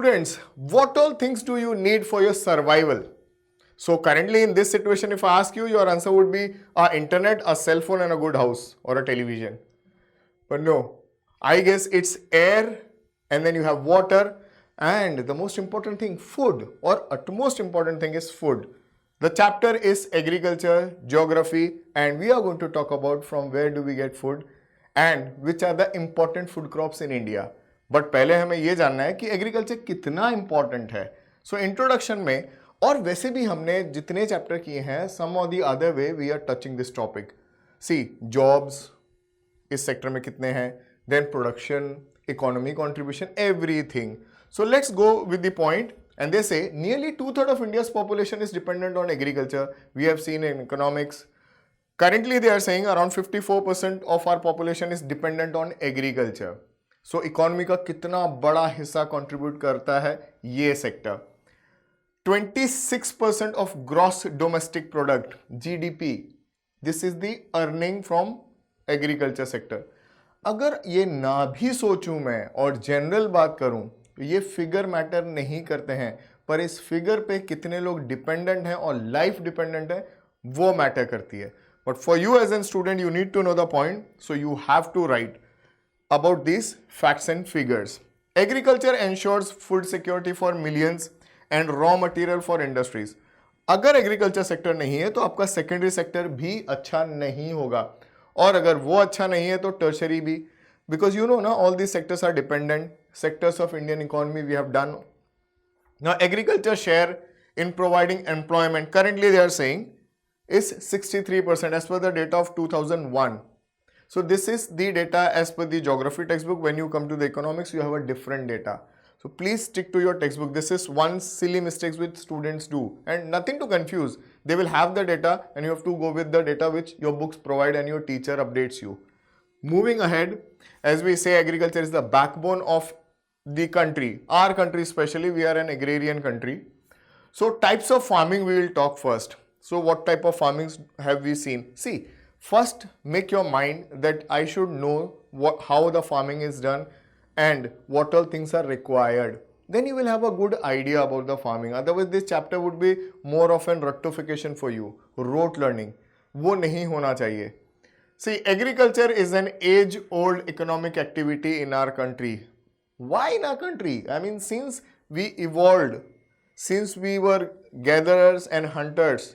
Students, what all things do you need for your survival? So currently in this situation, if I ask you, your answer would be internet, a cell phone and a good house or a television. But no, I guess it's air and then you have water and the most important thing, food, or utmost important thing is food. The chapter is agriculture, geography, and we are going to talk about from where do we get food and which are the important food crops in India. But पहले हमें ये जानना है कि agriculture कितना important है. So introduction में और वैसे भी हमने जितने चैप्टर किए हैं, some of the other way we are touching this topic. See jobs इस सेक्टर में कितने हैं, then production, economy contribution, everything. So let's go with the point. And they say nearly 2/3 of India's population is dependent on agriculture. We have seen in economics. Currently, they are saying around 54% of our population is dependent on agriculture. So, economy का कितना बड़ा हिस्सा contribute करता है ये sector. 26% of gross domestic product (GDP). This is the earning from agriculture sector. अगर ये ना भी सोचूं मैं और जनरल बात करूं, ये फिगर मैटर नहीं करते हैं, पर इस फिगर पे कितने लोग डिपेंडेंट हैं और लाइफ डिपेंडेंट है वो मैटर करती है. But for you as an student you need to know the point, so you have to write about this facts and figures. Agriculture ensures food security for millions and raw material for industries. अगर agriculture sector नहीं है तो आपका secondary sector भी अच्छा नहीं होगा, और अगर वो अच्छा नहीं है तो टर्शरी भी, because you know now all these sectors are dependent sectors of Indian economy we have done. Now agriculture share in providing employment currently they are saying is 63% as per the data of 2001. So this is the data as per the geography textbook. When you come to the economics you have a different data. So please stick to your textbook. This is one silly mistakes which students do and nothing to confuse. They will have the data and you have to go with the data which your books provide and your teacher updates you. Moving ahead, as we say, agriculture is the backbone of the country. Our country especially, we are an agrarian country. So types of farming we will talk first. So what type of farmings have we seen? See, first make your mind that I should know how the farming is done and what all things are required. Then you will have a good idea about the farming. Otherwise this chapter would be more of an rectification for you. Rote learning. वो नहीं होना चाहिए. See, agriculture is an age-old economic activity in our country. Why in our country? I mean, since we evolved, since we were gatherers and hunters,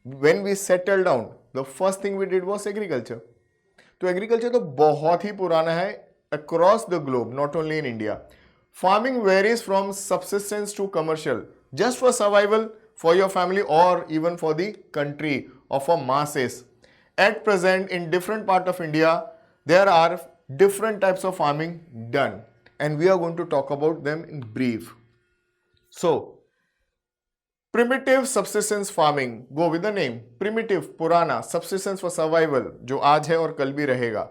when we settled down, the first thing we did was agriculture. तो agriculture तो बहुत ही पुराना है across the globe, not only in India. Farming varies from subsistence to commercial, just for survival, for your family, or even for the country or for masses. At present, in different part of India, there are different types of farming done, and we are going to talk about them in brief. So, primitive subsistence farming, go with the name. Primitive, पुराना, subsistence for survival, जो आज है और कल भी रहेगा.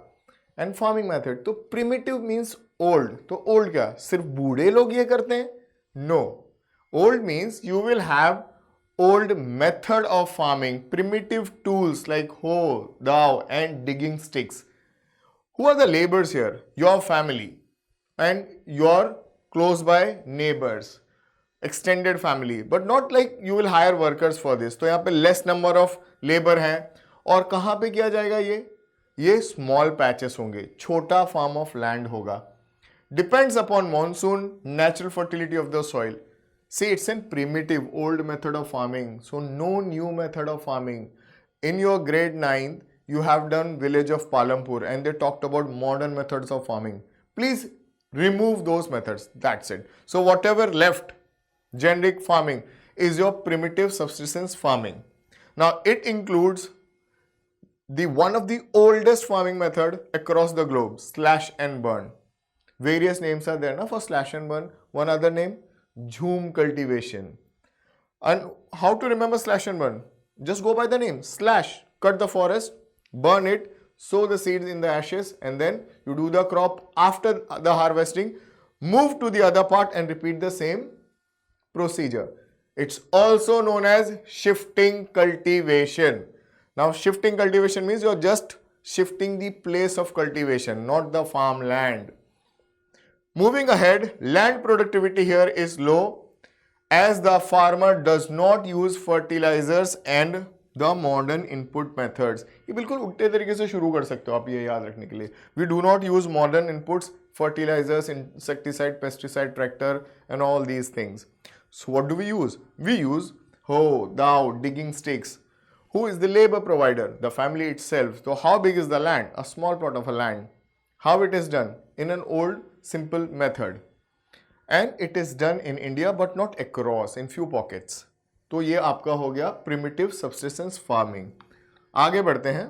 And farming method, तो primitive means old. तो old क्या? सिर्फ बूढ़े लोग ये करते हैं? No. Old means you will have old method of farming, primitive tools like hoe, dhow and digging sticks. Who are the laborers here? Your family and your close by neighbors, extended family, but not like you will hire workers for this. तो यहाँ पे less number of labor है. और कहाँ पे किया जाएगा ये small patches होंगे, छोटा farm of land होगा. Depends upon monsoon, natural fertility of the soil. See, it's a primitive old method of farming, so no new method of farming. In your grade 9th, you have done village of Palampur and they talked about modern methods of farming. Please remove those methods, that's it. So whatever left, generic farming, is your primitive subsistence farming. Now it includes the one of the oldest farming method across the globe, slash and burn. Various names are there for slash and burn. One other name, Jhum cultivation. And how to remember slash and burn? Just go by the name. Slash, cut the forest, burn it, sow the seeds in the ashes, and then you do the crop after the harvesting. Move to the other part and repeat the same procedure. It's also known as shifting cultivation. Now shifting cultivation means you're just shifting the place of cultivation, not the farmland. Moving ahead, land productivity here is low as the farmer does not use fertilizers and the modern input methods. ये बिल्कुल उल्टे तरीके से शुरू कर सकते हो आप ये याद रखने के लिए. We do not use modern inputs, fertilizers, insecticide, pesticide, tractor and all these things. So what do we use? We use hoe, dhow, digging sticks. Who is the labor provider? The family itself. So how big is the land? A small plot of a land. How it is done? In an old simple method. And it is done in India but not across, in few pockets. तो ये आपका हो गया primitive subsistence farming. आगे बढ़ते हैं.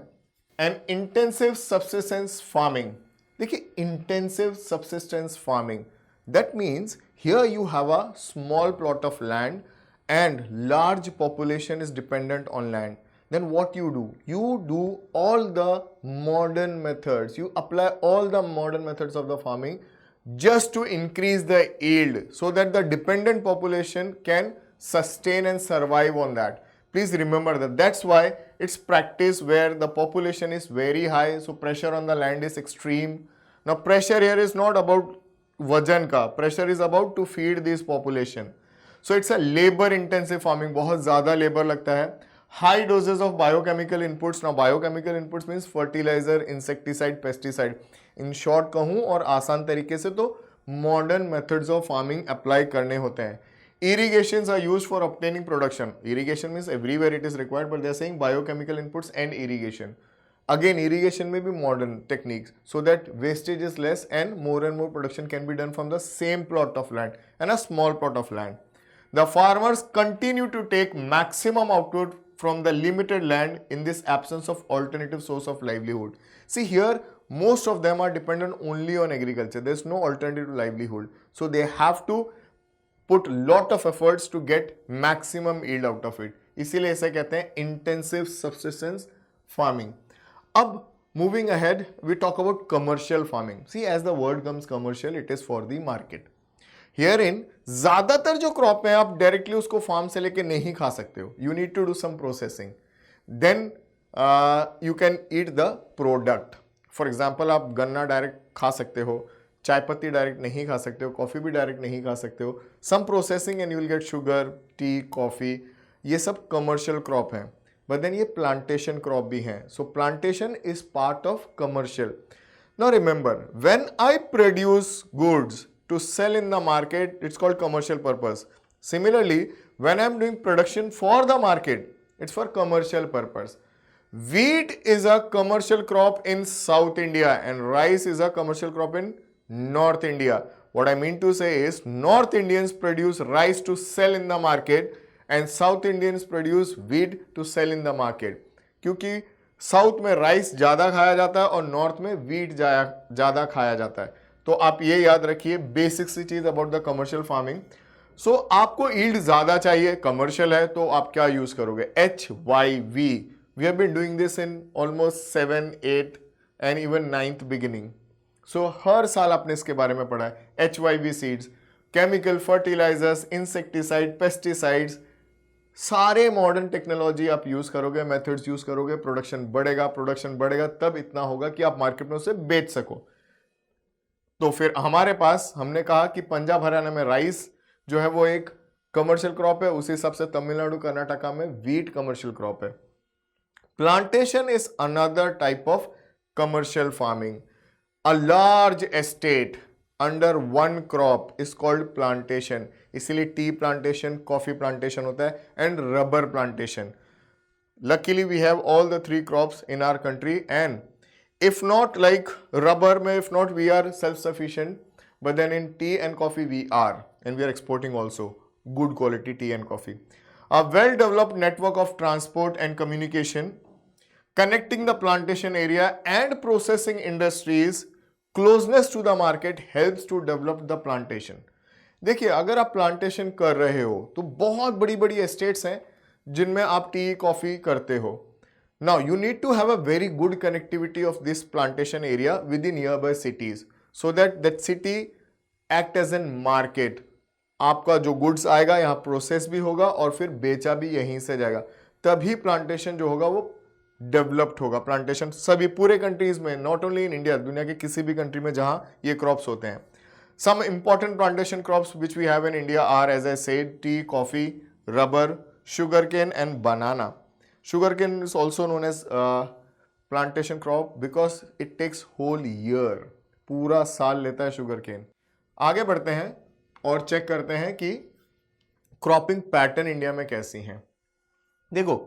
An intensive subsistence farming. देखिए intensive subsistence farming. That means here you have a small plot of land and large population is dependent on land. Then what you do? You do all the modern methods. You apply all the modern methods of the farming just to increase the yield so that the dependent population can sustain and survive on that. Please remember that. That's why it's practice where the population is very high, so pressure on the land is extreme. Now pressure here is not about vajan ka, pressure is about to feed this population. So it's a labor intensive farming, बहुत ज़्यादा labor लगता है. High doses of biochemical inputs. Now biochemical inputs means fertilizer, insecticide, pesticide. In short कहूँ और आसान तरीके से तो modern methods of farming apply करने होते हैं. Irrigations are used for obtaining production. Irrigation means everywhere it is required, but they are saying biochemical inputs and irrigation. Again, irrigation may be modern techniques so that wastage is less and more production can be done from the same plot of land and a small plot of land. The farmers continue to take maximum output from the limited land in this absence of alternative source of livelihood. See here, most of them are dependent only on agriculture. There is no alternative livelihood. So they have to put lot of efforts to get maximum yield out of it. इसीलिए इसे कहते हैं intensive subsistence farming. अब moving ahead, we talk about commercial farming. See, as the word comes commercial, it is for the market. Herein, ज़्यादातर जो crop है आप directly उसको farm से लेके नहीं खा सकते हो. You need to do some processing. Then you can eat the product. For example, आप गन्ना direct खा सकते हो, चाय पत्ती डायरेक्ट नहीं खा सकते हो, कॉफ़ी भी डायरेक्ट नहीं खा सकते हो. Some processing and you will get sugar, tea, coffee, ये सब कमर्शियल क्रॉप हैं. बट देन ये प्लांटेशन क्रॉप भी हैं. So plantation is part of commercial. Now remember, when I produce goods to sell in the market, it's called commercial purpose. Similarly, when I am doing production for the market, it's for commercial purpose. Wheat is a commercial crop in South India and rice is a commercial crop in North India. What I mean to say is North Indians produce rice to sell in the market and South Indians produce wheat to sell in the market. क्योंकि south में rice ज़्यादा खाया जाता है और north में wheat ज़्यादा खाया जाता है. तो आप ये याद रखिए बेसिक सी चीज़ about the commercial farming. So आपको यील्ड ज़्यादा चाहिए, कमर्शियल है, तो आप क्या यूज़ करोगे? HYV. We have been doing this in almost 7, 8 and even 9th beginning. So हर साल आपने इसके बारे में पढ़ा है. HYV seeds, chemical fertilisers, insecticide, pesticides, सारे मॉडर्न टेक्नोलॉजी आप यूज़ करोगे, मेथड्स यूज़ करोगे, प्रोडक्शन बढ़ेगा, तब इतना होगा कि आप मार्केट में उसे बेच सको. तो फिर हमारे पास, हमने कहा कि पंजाब हरियाणा में राइस जो है वो एक कमर्शियल क्रॉप है, उसी हिसाब से तमिलनाडु कर्नाटका में व्हीट कमर्शियल क्रॉप है. Plantation is another type of commercial farming. A large estate under one crop is called plantation. इसीलिए टी plantation, coffee plantation होता है and rubber plantation. Luckily we have all the three crops in our country and if not like rubber में, if not we are self-sufficient, but then in tea and coffee we are and we are exporting also good quality tea and coffee. A well-developed network of transport and communication connecting the plantation area and processing industries closeness to the market helps to develop the plantation. देखिए, अगर आप plantation कर रहे हो तो बहुत बड़ी बड़ी एस्टेट्स हैं जिनमें आप टी कॉफ़ी करते हो. Now you need to have a very good connectivity of this plantation area within nearby cities so that city act as an market. आपका जो गुड्स आएगा यहाँ प्रोसेस भी होगा और फिर बेचा भी यहीं से जाएगा, तभी प्लांटेशन जो होगा वो डेवलप्ड होगा. प्लांटेशन सभी पूरे कंट्रीज में, नॉट ओनली इन इंडिया, दुनिया के किसी भी कंट्री में जहां ये क्रॉप्स होते हैं. Some important plantation crops which we have in India are, as I said, tea, coffee, rubber, sugarcane and banana. Sugarcane is also known as plantation crop because it takes whole year. पूरा साल लेता है sugarcane. आगे बढ़ते हैं और check करते हैं कि क्रॉपिंग पैटर्न इंडिया में कैसी हैं. देखो,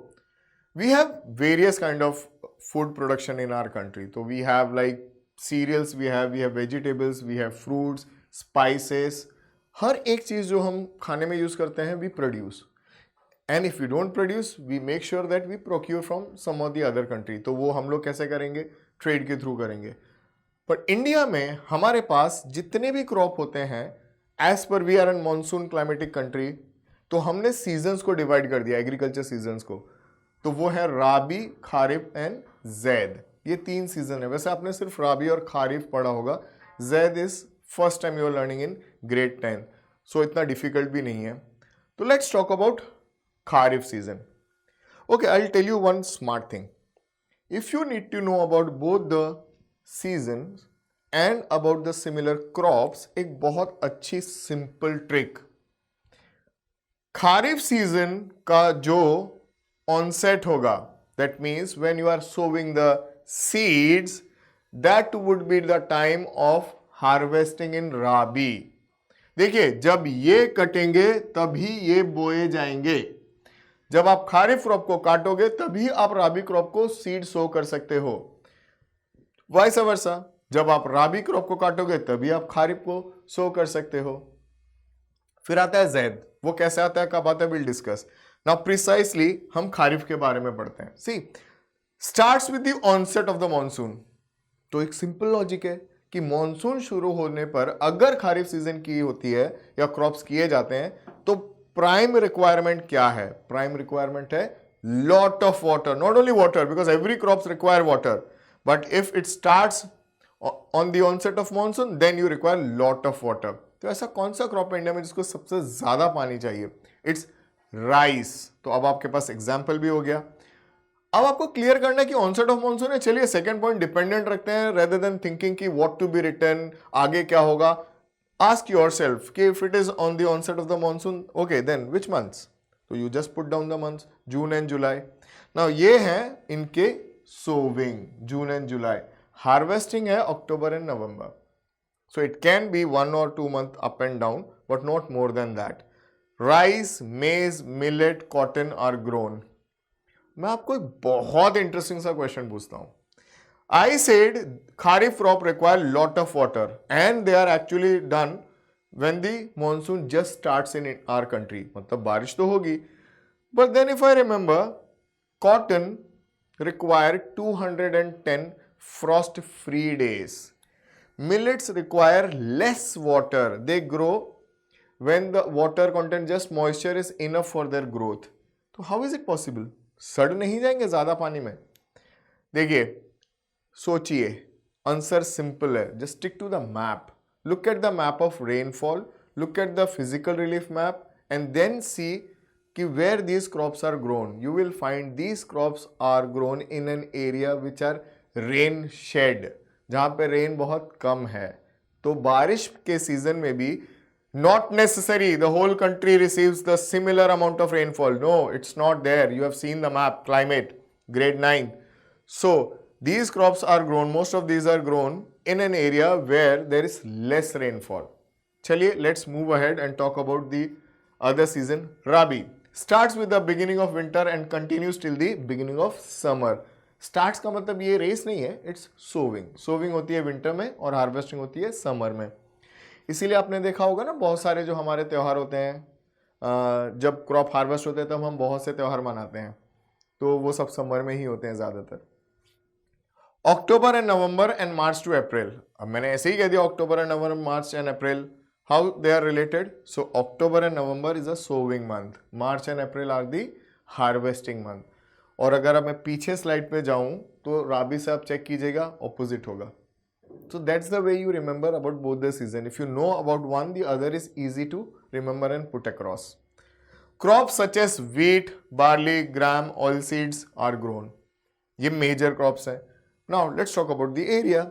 we have various kind of food production in our country. So we have like cereals, we have vegetables, we have fruits, spices. हर एक चीज जो हम खाने में यूज करते हैं, we produce. And if we don't produce, we make sure that we procure from some of the other country. तो वो हम लोग कैसे करेंगे? ट्रेड के थ्रू करेंगे. पर इंडिया में हमारे पास जितने भी क्रॉप होते हैं, एज पर we are an monsoon climatic country, तो हमने सीजन्स को डिवाइड कर दिया, एग्रीकल्चर सीजन्स को. तो वो है राबी, खारिफ एंड जैद. ये 3 सीजन है. वैसे आपने सिर्फ राबी और खारिफ पढ़ा होगा. Zaid is first time you are learning in grade 10, so इतना डिफिकल्ट भी नहीं है. तो let's talk about kharif season. Okay, I'll tell you one smart thing. If you need to know about both the seasons and about the similar crops, एक बहुत अच्छी simple trick. Kharif season का जो ऑनसेट होगा, that means when you are sowing the seeds, that would be the time of harvesting in Rabi. देखिए, जब ये कटेंगे तभी ये बोए जाएंगे. जब आप खारिफ क्रॉप को काटोगे तभी आप राबी क्रॉप को सीड सो कर सकते हो. वाइस वर्सा, जब आप राबी क्रॉप को काटोगे तभी आप खारिफ को सो कर सकते हो. फिर आता है जैद. वो कैसे आता है, कब आता है, विल डिस्कस. नाउ प्रिसाइसली हम खारिफ के बारे में पढ़ते हैं. See, starts with the onset of the monsoon. तो एक सिंपल लॉजिक है कि मॉनसून शुरू होने पर अगर खारिफ सीजन की होती है या क्रॉप्स किए जाते हैं, तो प्राइम रिक्वायरमेंट क्या है? प्राइम रिक्वायरमेंट है lot of water. Not only water, because every crops require water, but if it starts on the onset of monsoon, then you require lot of water. तो ऐसा कौन सा क्रॉप है India में जिसको सबसे ज्यादा पानी चाहिए? It's rice. तो अब आपके पास एग्जाम्पल भी हो गया. अब आपको क्लियर करना है कि ऑनसेट ऑफ मॉनसून है. चलिए सेकंड पॉइंट डिपेंडेंट रखते हैं, रेदर देन थिंकिंग कि व्हाट टू बी रिटन, आगे क्या होगा. Ask yourself, okay, if it is on the onset of the monsoon, okay, then which months? So you just put down the months, June and July. Now ये हैं इनके sowing, June and July. Harvesting है October and November. So it can be 1 or 2 months up and down, but not more than that. Rice, maize, millet, cotton are grown. मैं आपको एक बहुत interesting सा question पूछता हूँ. I said Kharif crop require lot of water and they are actually done when the monsoon just starts in our country. मतलब बारिश तो होगी. But then if I remember, cotton require 210 frost free days. Millets require less water. They grow when the water content, just moisture is enough for their growth. तो how is it possible? सड़ नहीं जाएंगे ज्यादा पानी में? देखिए, सोचिए, answer simple है. Just stick to the map. Look at the map of rainfall, look at the physical relief map and then see कि where these crops are grown. You will find these crops are grown in an area which are rain shade, जहां पे rain बहुत कम है. तो बारिश के season में भी not necessary the whole country receives the similar amount of rainfall. No, it's not there. You have seen the map, climate, grade 9. So these crops are grown, most of these are grown in an area where there is less rainfall. Chaliye, let's move ahead and talk about the other season. Rabi starts with the beginning of winter and continues till the beginning of summer. Starts का मतलब ये race नहीं है, it's sowing. Sowing होती है winter में और harvesting होती है समर में. इसीलिए आपने देखा होगा ना, बहुत सारे जो हमारे त्यौहार होते हैं, जब क्रॉप हार्वेस्ट होते हैं तब हम बहुत से त्यौहार मनाते हैं, तो वो सब समर में ही होते हैं ज़्यादातर. October and November and March to April. अब मैंने ऐसे ही कह दिया October and November, March and April. How they are related? So October and November is a sowing month, March and April are the harvesting month. और अगर अब मैं पीछे स्लाइड पे जाऊं तो राबी से आप चेक कीजिएगा, ऑपोजिट होगा. So that's the way you remember about both the season. If you know about one, the other is easy to remember and put across. Crops such as wheat, barley, gram, oilseeds are grown. ये major crops हैं. Now let's talk about the area.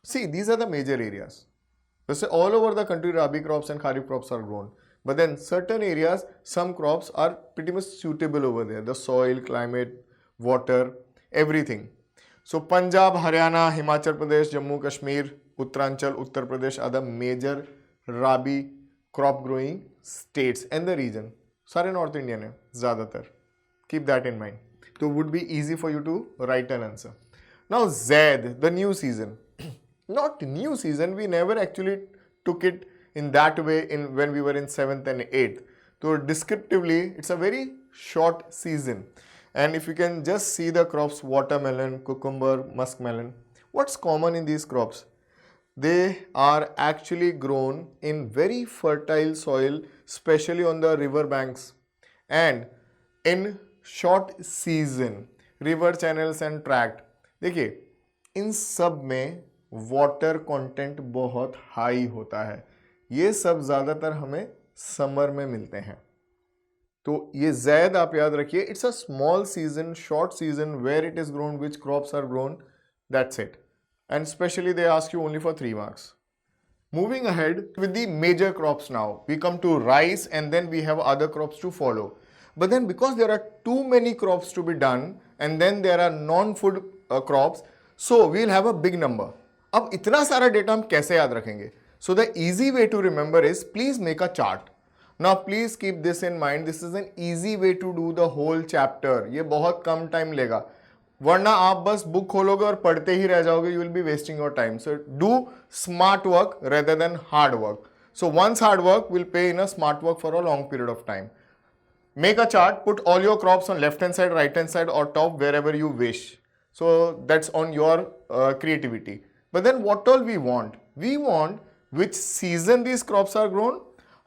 See, these are the major areas. वैसे all over the country rabi crops and kharif crops are grown, but then certain areas some crops are pretty much suitable over there, the soil, climate, water, everything. So Punjab, Haryana, Himachal Pradesh, Jammu Kashmir, Uttaranchal, Uttar Pradesh are the major rabi crop growing states and the region. सारे north Indian है ज़्यादातर. Keep that in mind. So it would be easy for you to write an answer. Now Z, the new season. Not new season, we never actually took it in that way when we were in 7th and 8th. So descriptively, it's a very short season. And if you can just see the crops, watermelon, cucumber, muskmelon, what's common in these crops? They are actually grown in very fertile soil, especially on the river banks and in short season, river channels and tract. देखिए इन सब में water content बहुत high होता है. ये सब ज़्यादातर हमें समर में मिलते हैं. तो ये जैद आप याद रखिए. It's a small season, short season where it is grown, which crops are grown, that's it. And especially they ask you only for 3 marks. Moving ahead with the major crops now, we come to rice and then we have other crops to follow. But then because there are too many crops to be done and then there are non-food crops, so we'll have a big number. अब इतना सारा data हम कैसे याद रखेंगे? So the easy way to remember is please make a chart. Now please keep this in mind. This is an easy way to do the whole chapter. ये बहुत कम time लेगा. वरना आप बस बुक खोलोगे और पढ़ते ही रह जाओगे. You will be wasting your time. So do smart work rather than hard work. So once hard work will pay in a smart work for a long period of time. Make a chart, put all your crops on left hand side, right hand side or top wherever you wish. So that's on your creativity. But then what all we want? We want which season these crops are grown,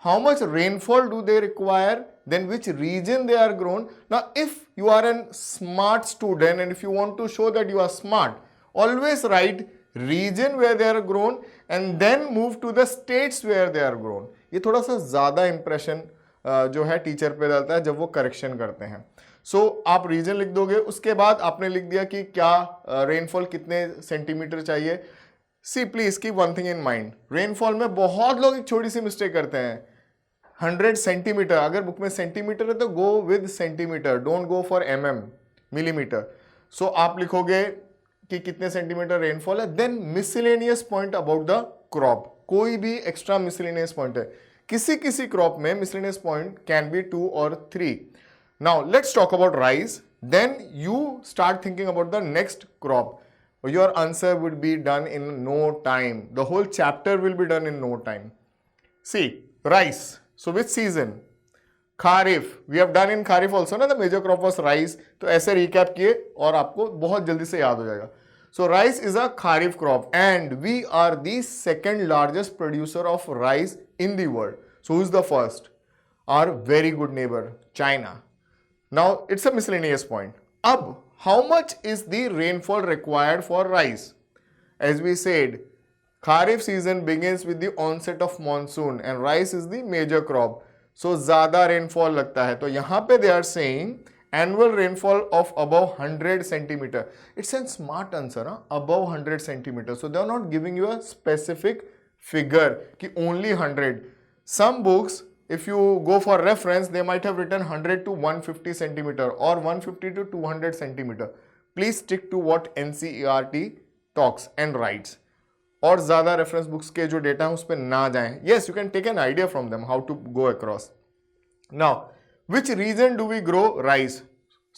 how much rainfall do they require, then which region they are grown. Now if you are a smart student and if you want to show that you are smart, always write region where they are grown and then move to the states where they are grown. ये थोड़ा सा ज़्यादा impression जो है teacher पे डालता है जब वो करेक्शन करते हैं. सो आप रीजन लिख दोगे, उसके बाद आपने लिख दिया कि क्या रेनफॉल कितने सेंटीमीटर चाहिए. See please keep one thing in mind. Rainfall में बहुत लोग एक छोटी सी मिस्टेक करते हैं. 100 सेंटीमीटर, अगर बुक में सेंटीमीटर है तो go with centimetre, don't go for millimetre. So आप लिखोगे कि कितने सेंटीमीटर रेनफॉल है, then miscellaneous point about the crop. कोई भी एक्स्ट्रा मिसलेनियस पॉइंट है. किसी किसी क्रॉप में miscellaneous point can be 2 or 3. Now let's talk about rice, then you start thinking about the next crop. Your answer would be done in no time. The whole chapter will be done in no time. See rice, so which season? Kharif. We have done in kharif also ना, the major crop was rice. तो ऐसे recap किए और आपको बहुत जल्दी से याद हो जाएगा. So rice is a kharif crop and we are the second largest producer of rice in the world. So who's the first? Our very good neighbor, China. Now it's a miscellaneous point. Ab, how much is the rainfall required for rice? As we said, kharif season begins with the onset of monsoon and rice is the major crop. So ज़्यादा rainfall लगता है. तो यहाँ पे they are saying annual rainfall of above 100 centimeter. It's a smart answer, huh? Above 100 centimeter. So they are not giving you a specific figure ki only 100. Some books, if you go for reference, they might have written 100 to 150 centimeter or 150 to 200 centimeter. Please stick to what NCERT talks and writes. और ज़्यादा reference books के जो data है उस पर ना जाएं. Yes, you can take an idea from them how to go across. Now, which region do we grow rice?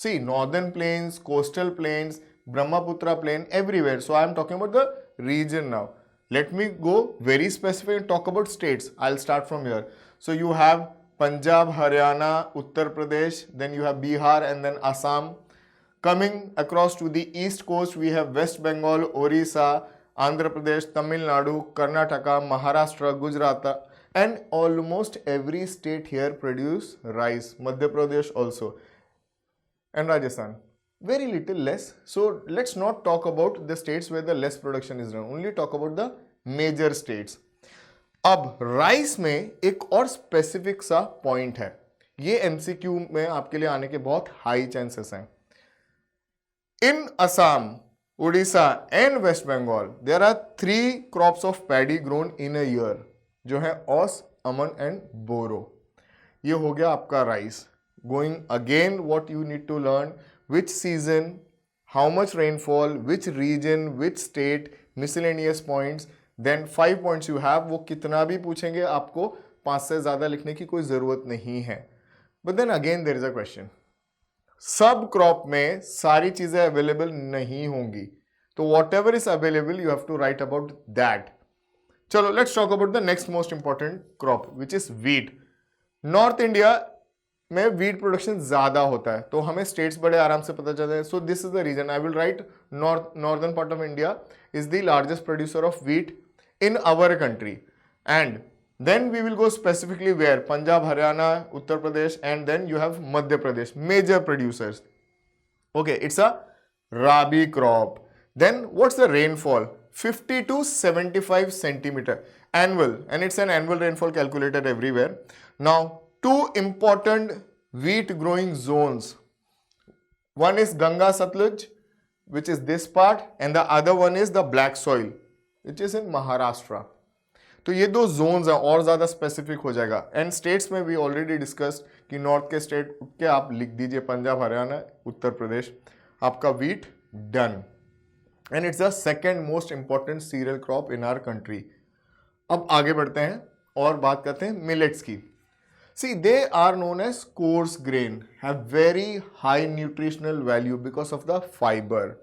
See, northern plains, coastal plains, Brahmaputra plain, everywhere. So I am talking about the region now. Let me go very specific and talk about states. I'll start from here. So you have Punjab, Haryana, Uttar Pradesh, then you have Bihar and then Assam. Coming across to the east coast, we have West Bengal, Orissa, Andhra Pradesh, Tamil Nadu, Karnataka, Maharashtra, Gujarat. And almost every state here produce rice. Madhya Pradesh also. And Rajasthan. Very little less. So let's not talk about the states where the less production is done. Only talk about the major states. अब rice में एक और specific सा point है. ये MCQ में आपके लिए आने के बहुत हाई चांसेस हैं. In Assam, Orissa and West Bengal there are 3 crops of paddy grown in a year, जो है ओस, अमन एंड बोरो। ये हो गया आपका rice. Going again what you need to learn, which season, how much rainfall, which region, which state, miscellaneous points, then 5 points you have. वो कितना भी पूछेंगे आपको 5 से ज़्यादा लिखने की कोई ज़रूरत नहीं है। But then again there is a question, सब क्रॉप में सारी चीज़ें अवेलेबल नहीं होंगी, तो whatever is available you have to write about that. चलो let's talk about the next most important crop which is wheat. North India में wheat production ज्यादा होता है, तो हमें स्टेट्स बड़े आराम से पता चलते हैं। So this is the reason I will write northern part of India is the largest producer of wheat in our country, and then we will go specifically where Punjab, Haryana, Uttar Pradesh, and then you have Madhya Pradesh, major producers. Okay, it's a rabi crop. Then what's the rainfall? 50 to 75 centimeter annual, and it's an annual rainfall calculated everywhere. Now, 2 important wheat growing zones. One is Ganga Satluj, which is this part, and the other one is the black soil, which is in Maharashtra. तो ये 2 Jones हैं, और ज़्यादा specific हो जाएगा। And states में भी already discussed कि नॉर्थ के स्टेट के आप लिख दीजिए, पंजाब, हरियाणा, उत्तर प्रदेश, आपका wheat done. And it's the second most important cereal crop in our country. अब आगे बढ़ते हैं और बात करते हैं मिलेट्स की। See they are known as coarse grain, have very high nutritional value because of the fibre.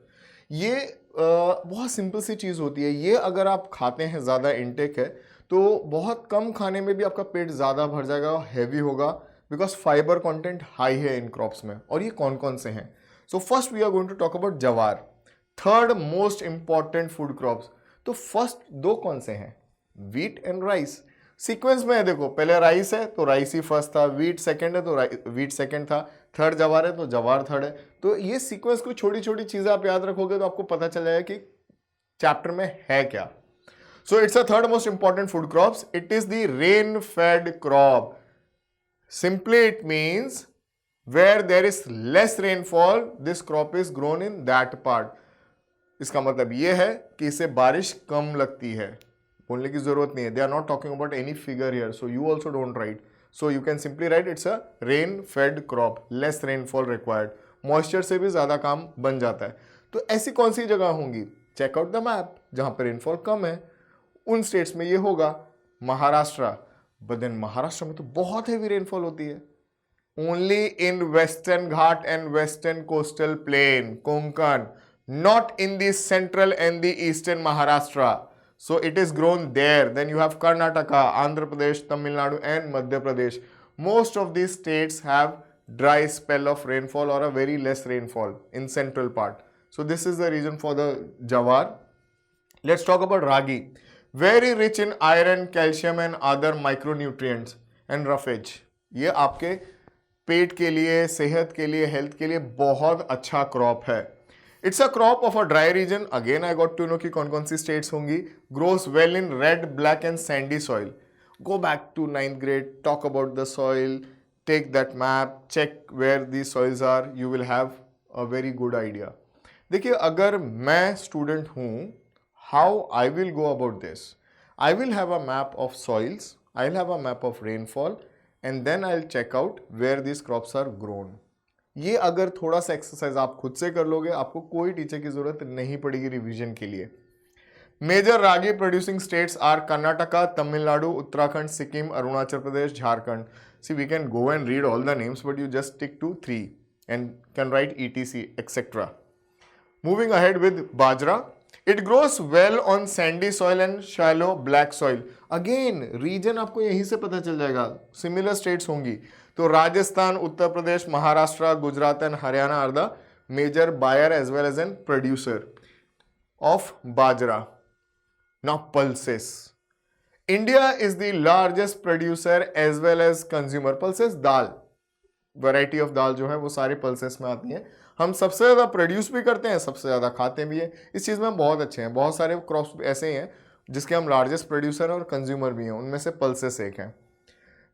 ये बहुत सिंपल सी चीज़ होती है, ये अगर आप खाते हैं, ज़्यादा इनटेक है, तो बहुत कम खाने में भी आपका पेट ज़्यादा भर जाएगा, हैवी होगा, बिकॉज फाइबर कंटेंट हाई है इन क्रॉप्स में। और ये कौन कौन से हैं? So first we are going to talk about jowar, third most important food crops. तो फर्स्ट 2 कौन से हैं? Wheat and rice. सीक्वेंस में है, देखो पहले राइस है तो राइस ही फर्स्ट था, वीट सेकंड है तो वीट सेकंड था, थर्ड जवार है तो जवार थर्ड है। तो ये सीक्वेंस को छोटी छोटी चीजें आप याद रखोगे तो आपको पता चल जाएगा कि चैप्टर में है क्या। So it's a third most important food crops. It is the rain fed crop. Simply it means where there is less rainfall this crop is grown in that part. इसका मतलब यह है कि इसे बारिश कम लगती है, बोलने की जरूरत नहीं है। They are not talking about any figure here, so you also don't write. So you can simply write it's a rain fed crop, less rainfall required, moisture से भी ज़्यादा काम बन जाता है। तो ऐसी कौन सी जगह होंगी? चेक आउट द मैप, जहाँ पर रेनफॉल कम है उन स्टेट्स में ये होगा। महाराष्ट्र, बट देन महाराष्ट्र में तो बहुत हैवी रेनफॉल होती है। Only in western Ghat and western coastal plain, Konkan, not in the central and the eastern Maharashtra. So it is grown there. Then you have Karnataka, Andhra Pradesh, Tamil Nadu and Madhya Pradesh. Most of these states have dry spell of rainfall or a very less rainfall in central part. So this is the reason for the jawar. Let's talk about ragi. Very rich in iron, calcium and other micronutrients and roughage. ये आपके पेट के लिए, सेहत के लिए, health के लिए बहुत अच्छा क्रॉप है। It's a crop of a dry region. Again I got to know कि कौन कौन सी स्टेट्स होंगी। Grows well in red, black and sandy soil. Go back to 9th grade, talk about the soil, take that map, check where the soils are, you will have a very good idea. देखिए, अगर मैं student हूँ, how I will go about this? I will have a map of soils, I will have a map of rainfall, and then I will check out where this crops are grown. ये अगर थोड़ा सा exercise आप खुद से कर लोगे, आपको कोई टीचर की जरूरत नहीं पड़ेगी रिवीजन के लिए। Major ragi producing states are Karnataka, Tamil Nadu, Uttarakhand, Sikkim, Arunachal Pradesh, Jharkhand. See we can go and read all the names, but you just stick to 3 and can write ETC etcetera. Moving ahead with bajra, it grows well on sandy soil and shallow black soil. Again region आपको यहीं से पता चल जाएगा, similar states होंगी। तो Rajasthan, Uttar Pradesh, Maharashtra, Gujarat and Haryana are the major buyer as well as an producer of bajra. Now pulses, India is the largest producer as well as consumer. Pulses dal, variety of dal जो है वो सारी पल्सेस में आती हैं। हम सबसे ज़्यादा प्रोड्यूस भी करते हैं, सबसे ज़्यादा खाते भी हैं। इस चीज़ में हम बहुत अच्छे हैं। बहुत सारे क्रॉप्स ऐसे हैं जिसके हम लार्जेस्ट प्रोड्यूसर और कंज्यूमर भी हैं, उनमें से पल्सेस एक हैं।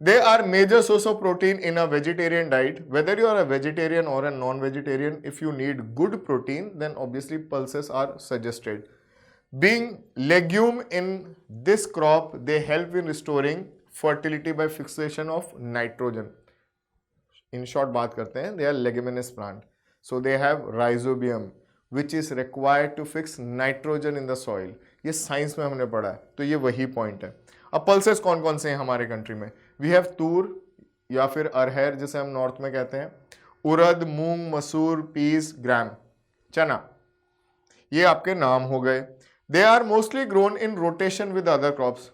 They are major source of protein in a vegetarian diet. Whether you are a vegetarian or a non-vegetarian, if you need good protein, then obviously pulses are suggested. Being legume in this crop, they help in restoring fertility by fixation of nitrogen. In short बात करते हैं, they are leguminous plant. So they have rhizobium, which is required to fix nitrogen in the soil. ये science में हमने पढ़ा है, तो ये वही पॉइंट है. अब पल्सेस कौन कौन से हैं हमारे कंट्री में? वी हैव तूर या फिर अरहर जिसे हम नॉर्थ में कहते हैं, उड़द, मूंग, मसूर, पीस, ग्राम, चना. ये आपके नाम हो गए. They are mostly grown in rotation with other crops.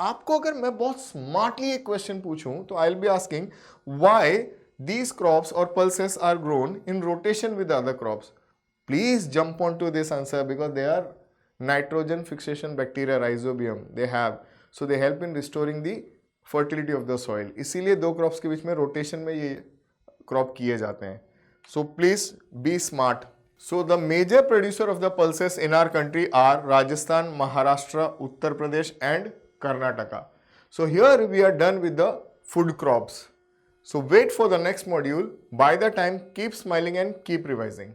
आपको अगर मैं बहुत स्मार्टली एक क्वेश्चन पूछूं तो I will be asking why these crops or pulses are grown in rotation with other crops. Please jump onto this answer because they are nitrogen fixation bacteria, rhizobium they have, so they help in restoring the fertility of the soil. इसीलिए दो crops के बीच में rotation में ये crop किए जाते हैं. So please be smart. So the major producer of the pulses in our country are Rajasthan, Maharashtra, Uttar Pradesh and Karnataka. So here we are done with the food crops. So wait for the next module. By the time, keep smiling and keep revising.